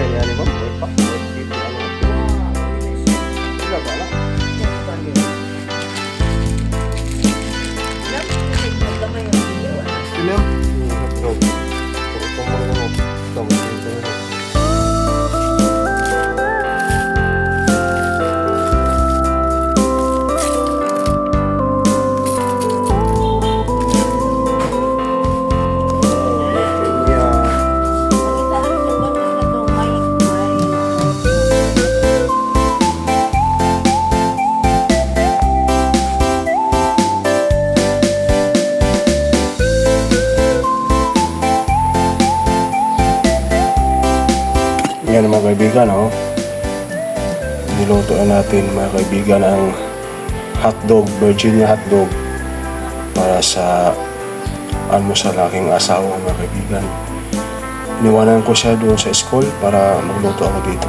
ini ani bang, pak, gitu ano. Sila ba na? Sila? Yan mga kaibigan, oh. Niluto na natin mga kaibigan ang hotdog, Virginia hotdog para sa almusal aking asawa mga kaibigan. Iniwanan ko siya doon sa school para magluto ako dito.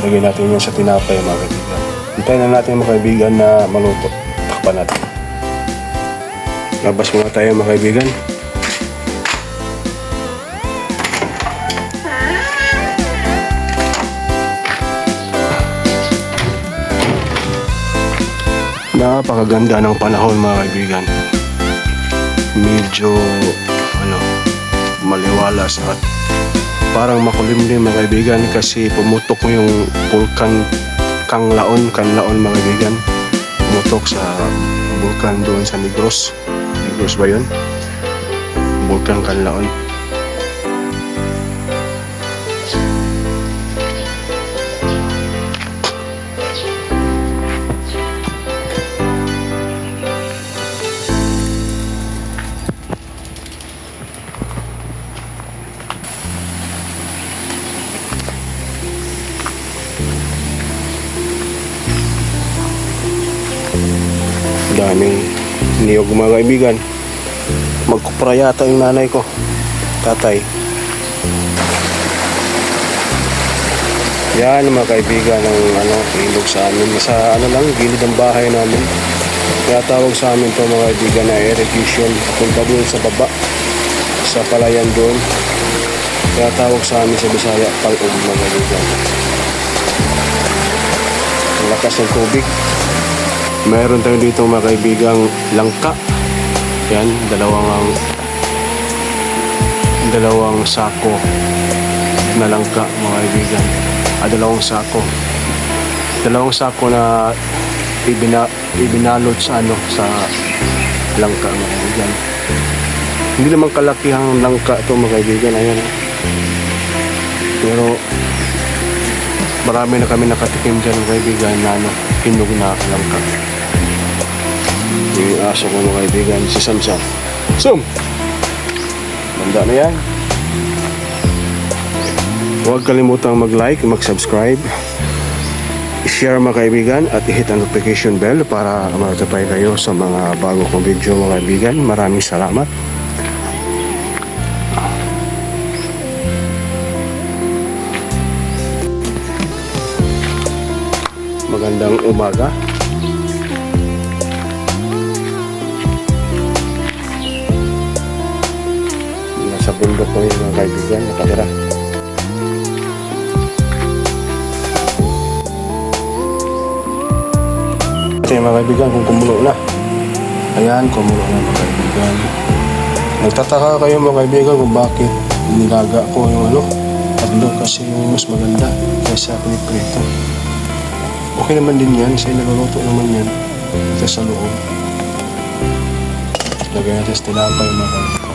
Lagyan natin yan sa tinapay mga kaibigan. Hintayin na natin mga kaibigan na maluto. Takpan natin. Labas muna tayo mga kaibigan. Napakaganda ng panahon mga kaibigan. Medyo maliwalas at parang makulimlim mga kaibigan kasi pumutok yung vulkan Kanlaon mga kaibigan. Pumutok sa vulkan doon sa Negros. Negros ba yun? Vulkan Kanlaon. Daming niyog mga kaibigan. Magkupra yata yung nanay ko, tatay. Yan mga kaibigan ang ilog sa amin. Sa gilid ng bahay namin. Kaya tawag sa amin to mga kaibigan na irrigation. Punta doon sa baba, sa palayan doon. Kaya tawag sa amin sa Bisaya, Palog mga kaibigan. Ang lakas ng tubig. Mayroon tayo dito mga kaibigang langka. Yan, dalawang sako na langka mga kaibigan. Dalawang sako na ibinalot sa langka mga kaibigan. Hindi naman kalakihang langka ito mga kaibigan. Ayan. Pero marami na kami nakatikim dyan mga kaibigan na hinog na langka. Yung aso ko mga kaibigan, si Samsam. Sum! Manda na yan. Huwag kalimutang mag-like, mag-subscribe, i-share mga kaibigan at i-hit ang notification bell para matapay kayo sa mga bago kong video mga kaibigan. Maraming salamat. Magandang umaga. Sa bundok ko yung mga kaibigan nakatira. Ito yung mga kaibigan kung kumulo na. Ayan, kumulo na mga kaibigan. Nagtataka kayo mga kaibigan kung bakit nilaga ko yung hotdog kasi mas maganda kaysa piniprito. Okay naman din yan kasi naluluto naman yan ito sa loob. Lagyan natin sa tinapay mga kaibigan.